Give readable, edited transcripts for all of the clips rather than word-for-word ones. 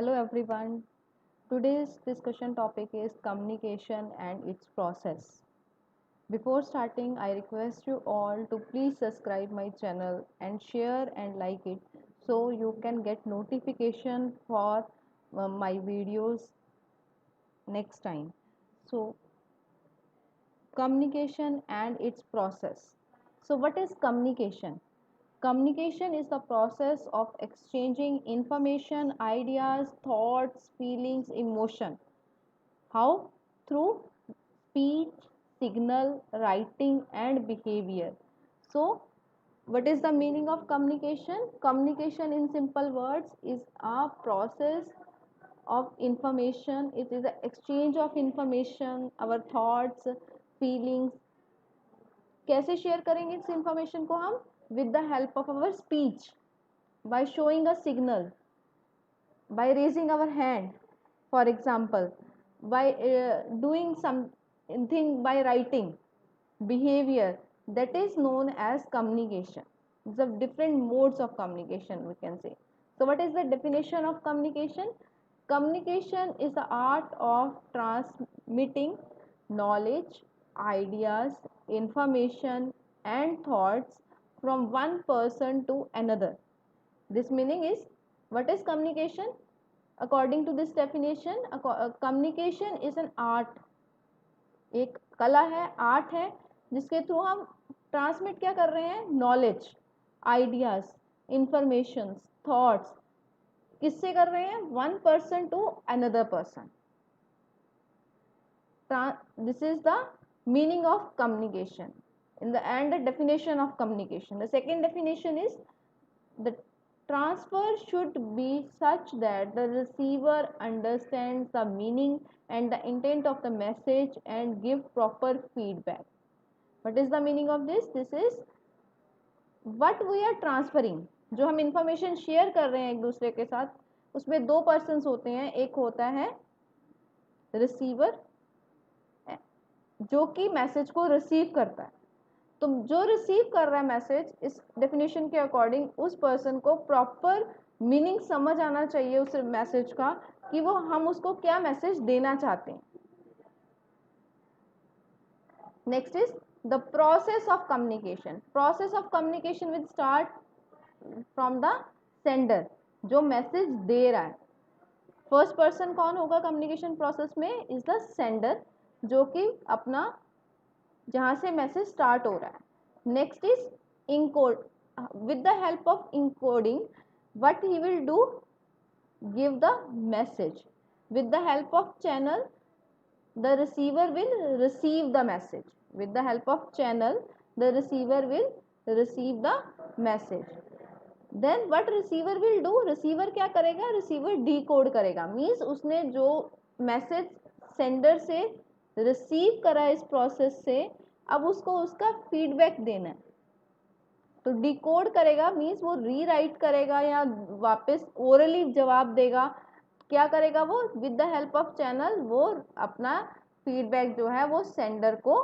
Hello everyone. Today's discussion topic is communication and its process. Before starting, I request you all to please subscribe my channel and share and like it so you can get notification for my videos next time. So, communication and its process. So, what is communication? Communication is the process of exchanging information, ideas, thoughts, feelings, emotion. How? Through speech, signal, writing, and behavior. So, what is the meaning of communication? Communication, in simple words, is a process of information. It is the exchange of information, our thoughts, feelings. कैसे share करेंगे इस information को हम? With the help of our speech, by showing a signal, by raising our hand, for example, by doing something, by writing. Behavior, that is known as communication. The different modes of communication, we can say. So what is the definition of communication? Communication is the art of transmitting knowledge, ideas, information, and thoughts from one person to another. This meaning is, what is communication? According to this definition, communication is an art, एक कला है, art है, जिसके through हम transmit क्या कर रहे हैं? Knowledge, ideas, information, thoughts. किससे कर रहे हैं? One person to another person. This is the meaning of communication in the and the definition of communication. The second definition is, the transfer should be such that the receiver understands the meaning and the intent of the message and give proper feedback. What is the meaning of this? This is what we are transferring. जो हम information share कर रहे हैं एक दूसरे के साथ, उसमें दो पर्सन्स होते हैं. एक होता है रिसीवर, जो कि मैसेज को रिसीव करता है. तो जो रिसीव कर रहा है मैसेज, इस डेफिनेशन के अकॉर्डिंग उस पर्सन को प्रॉपर मीनिंग समझ आना चाहिए उस मैसेज का, कि वो हम उसको क्या मैसेज देना चाहते हैं. Next is the process of communication. Process of communication will start from the sender, जो मैसेज दे रहा है. फर्स्ट पर्सन कौन होगा कम्युनिकेशन प्रोसेस में? इज द सेंडर, जो कि अपना जहां से मैसेज स्टार्ट हो रहा है. Next is encode. With the help of encoding, what he will do? Give the message. With the help of channel, the receiver will receive the message. With the help of channel, the receiver will receive the message. Then what receiver will do? receiver क्या करेगा? receiver decode करेगा. means उसने जो message sender से receive करा इस process से, अब उसको उसका फीडबैक देना है. तो डिकोड करेगा मीन्स वो रीराइट करेगा या वापस ओरली जवाब देगा. क्या करेगा वो? With the help of channel वो अपना फीडबैक जो है वो सेंडर को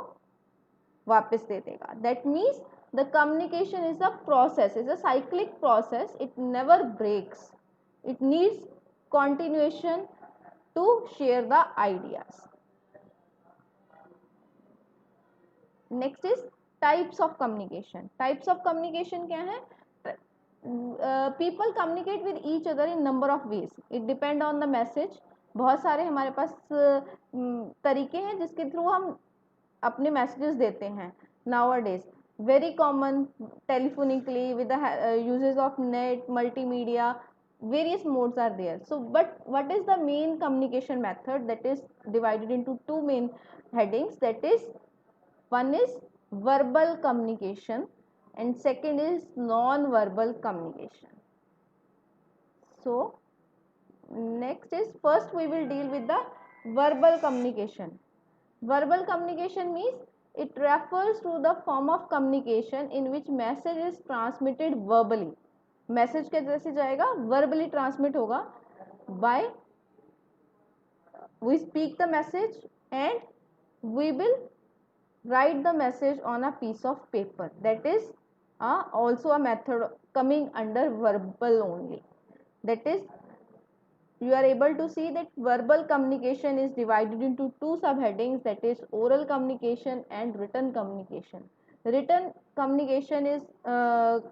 वापस दे देगा. That means the communication is a process, is a cyclic process. It never breaks. It needs continuation to share the ideas. Next is types of communication. Types of communication क्या है? People communicate with each other in number of ways. It depend on the message. बहुत सारे हमारे पास तरीके हैं जिसके through हम अपने मैसेजेस देते हैं. Nowadays very common, telephonically, with the uses of net, multimedia, various modes are there. So but what is the main communication method? That is divided into two main headings. That is, one is verbal communication and second is non-verbal communication. So next is, first we will deal with the verbal communication. Verbal communication means it refers to the form of communication in which message is transmitted verbally. Message कैसे जाएगा? Verbally transmit होगा. By we speak the message and we will write the message on a piece of paper. That is also a method coming under verbal only. That is you are able to see that verbal communication is divided into two subheadings, that is oral communication and written communication. Written communication is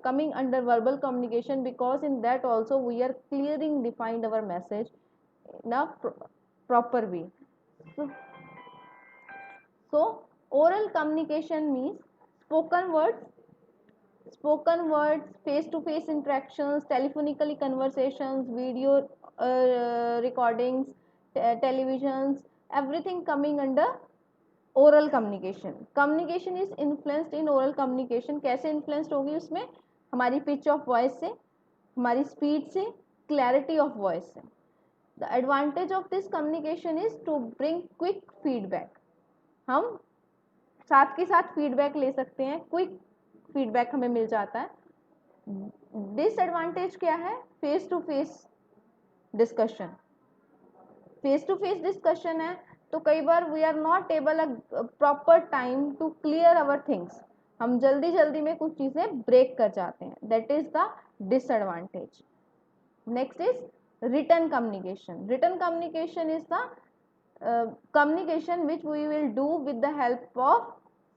coming under verbal communication because in that also we are clearing defined our message in a proper way. So, so oral communication means spoken words, face-to-face interactions, telephonically conversations, video recordings, televisions, everything coming under oral communication. Communication is influenced in oral communication. कैसे influenced होगी उसमें? हमारी pitch of voice से, हमारी speed से, clarity of voice से. The advantage of this communication is to bring quick feedback. हम साथ के साथ फीडबैक ले सकते हैं, क्विक फीडबैक हमें मिल जाता है. डिसएडवांटेज क्या है? Face to face discussion. Face to face discussion है तो कई बार we are not able a proper time to clear our things. हम जल्दी जल्दी में कुछ चीज़ें ब्रेक कर जाते हैं. That is the disadvantage. Next is written communication. Written communication is the communication which we will do with the help of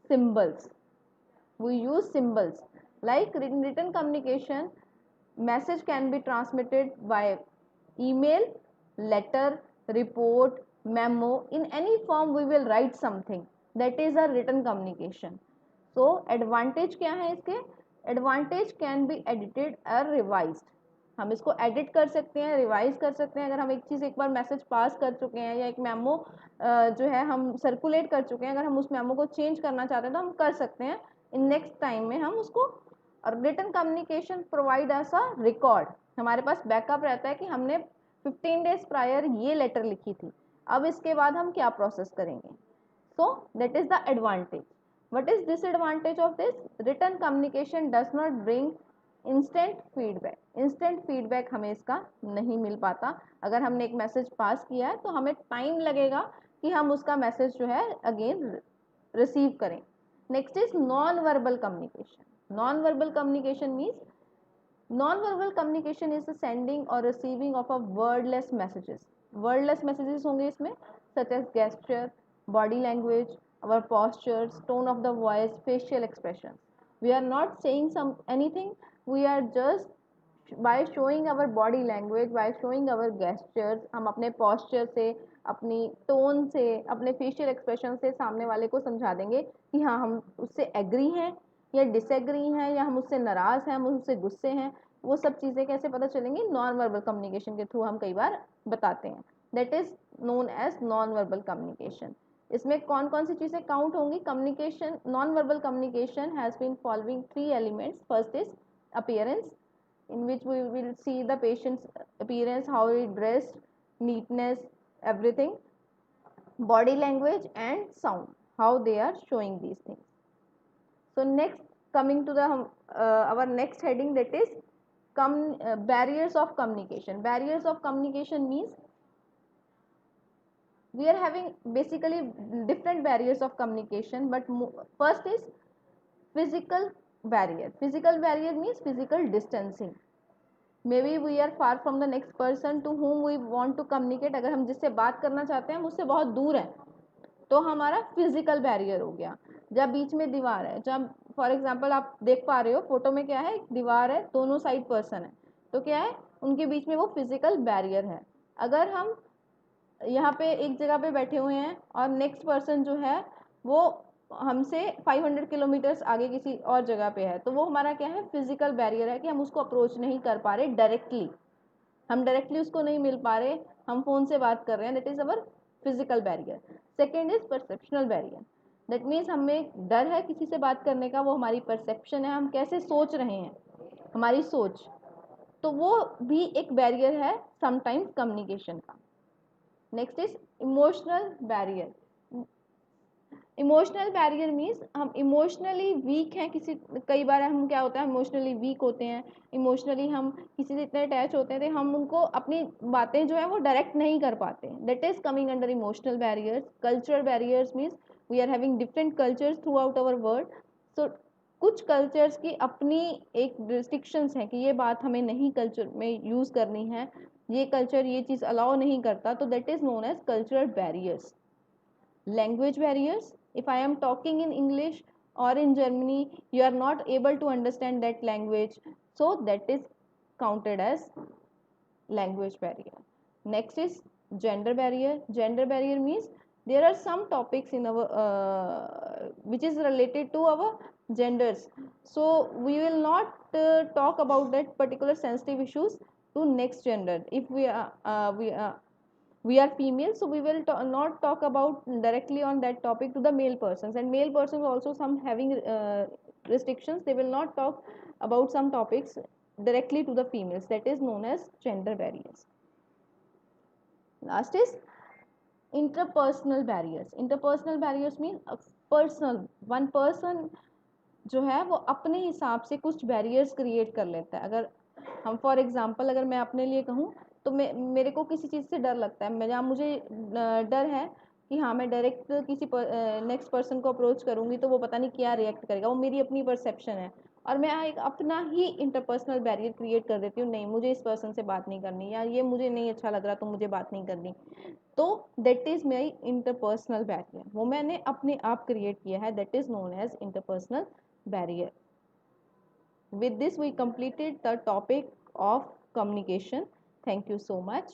symbols. We use symbols. Like in written communication, message can be transmitted by email, letter, report, memo. In any form we will write something. That is a written communication. So advantage क्या है इसके? Advantage can be edited or revised. हम इसको edit कर सकते हैं, revise कर सकते हैं. अगर हम एक चीज़ एक बार मैसेज पास कर चुके हैं या एक मेमो जो है हम सर्कुलेट कर चुके हैं, अगर हम उस मेमो को चेंज करना चाहते हैं तो हम कर सकते हैं. इन नेक्स्ट टाइम में हम उसको. और written communication provide us a record. हमारे पास बैकअप रहता है कि हमने 15 डेज प्रायर ये लेटर लिखी थी, अब इसके बाद हम क्या प्रोसेस करेंगे. So that is the advantage. What is disadvantage of this? Written communication does not bring instant feedback. Instant feedback हमें इसका नहीं मिल पाता. अगर हमने एक मैसेज पास किया है तो हमें टाइम लगेगा कि हम उसका मैसेज जो है अगेन रिसीव करें. Next is non verbal communication. Non verbal communication means non-verbal communication is the sending or receiving of a wordless messages. Wordless messages होंगे इसमें, such as gesture, body language, our postures, tone of the voice, facial expressions. We are not saying anything. We are just by showing our body language, by showing our gestures, हम अपने posture से, अपनी tone से, अपने facial expression से सामने वाले को समझा देंगे कि हाँ हम उससे agree हैं या डिसएग्री हैं या हम उससे नाराज़ हैं, हम उससे गुस्से हैं. वो सब चीज़ें कैसे पता चलेंगी? नॉन वर्बल कम्युनिकेशन के थ्रू हम कई बार बताते हैं. That is known as non verbal communication. इसमें कौन कौन सी चीज़ें काउंट होंगी? Communication, non verbal communication has been following 3 elements. First is appearance, in which we will see the patient's appearance, how he dressed, neatness, everything. Body language and sound, how they are showing these things. So next, coming to the our next heading, that is barriers of communication. Barriers of communication means we are having basically different barriers of communication, but first is physical barrier. Physical barrier means physical distancing. Maybe we are far from the next person to whom we want to communicate. अगर हम जिससे बात करना चाहते हैं मुझसे बहुत दूर है तो हमारा फिजिकल बैरियर हो गया. जब बीच में दीवार है, जब फॉर एग्जांपल आप देख पा रहे हो फोटो में क्या है, एक दीवार है, दोनों साइड पर्सन है, तो क्या है उनके बीच में वो फिजिकल बैरियर है. अगर हम यहाँ पे एक जगह पे बैठे हुए हैं और नेक्स्ट पर्सन जो है वो हमसे 500 किलोमीटर्स आगे किसी और जगह पे है, तो वो हमारा क्या है, फिजिकल बैरियर है कि हम उसको अप्रोच नहीं कर पा रहे डायरेक्टली. हम डायरेक्टली उसको नहीं मिल पा रहे, हम फ़ोन से बात कर रहे हैं. That is our physical barrier. Second is perceptual barrier. That means हमें डर है किसी से बात करने का, वो हमारी परसेप्शन है, हम कैसे सोच रहे हैं, हमारी सोच, तो वो भी एक बैरियर है समटाइम्स कम्युनिकेशन का. Next is emotional barrier. Emotional barrier means हम इमोशनली वीक हैं किसी, कई बार हम क्या होता है इमोशनली वीक होते हैं, इमोशनली हम किसी से इतने अटैच होते हैं तो हम उनको अपनी बातें जो है वो डायरेक्ट नहीं कर पाते. That is coming under emotional barriers. Cultural barriers means we are having different cultures throughout our world. So कुछ कल्चर्स की अपनी एक रिस्ट्रिक्शंस हैं कि ये बात हमें नहीं कल्चर में यूज़ करनी है, ये कल्चर ये चीज़ अलाउ नहीं करता, तो that is known as cultural barriers. Language barriers, if I am talking in English or in Germany, you are not able to understand that language, so that is counted as language barrier. Next is gender barrier. Gender barrier means there are some topics in our which is related to our genders, so we will not talk about that particular sensitive issues to next gender. If we are female, so we will not talk about directly on that topic to the male persons, and male persons also some having restrictions, they will not talk about some topics directly to the females, that is known as gender barriers. Last is interpersonal barriers. Interpersonal barriers mean personal, one person जो है वो अपने हिसाब से कुछ barriers create कर लेता है. अगर हम फॉर एग्जांपल अगर मैं अपने लिए कहूँ, तो मेरे को किसी चीज़ से डर लगता है, जहाँ मुझे डर है कि हाँ मैं डायरेक्ट किसी नेक्स्ट पर्सन को अप्रोच करूँगी तो वो पता नहीं क्या रिएक्ट करेगा, वो मेरी अपनी परसेप्शन है, और मैं एक अपना ही इंटरपर्सनल बैरियर क्रिएट कर देती हूँ, नहीं मुझे इस पर्सन से बात नहीं करनी, या ये मुझे नहीं अच्छा लग रहा तो मुझे बात नहीं करनी, तो दैट इज मेरी इंटरपर्सनल बैरियर, वो मैंने अपने आप क्रिएट किया है, that is known as interpersonal barrier. With this we completed the topic of communication. Thank you so much.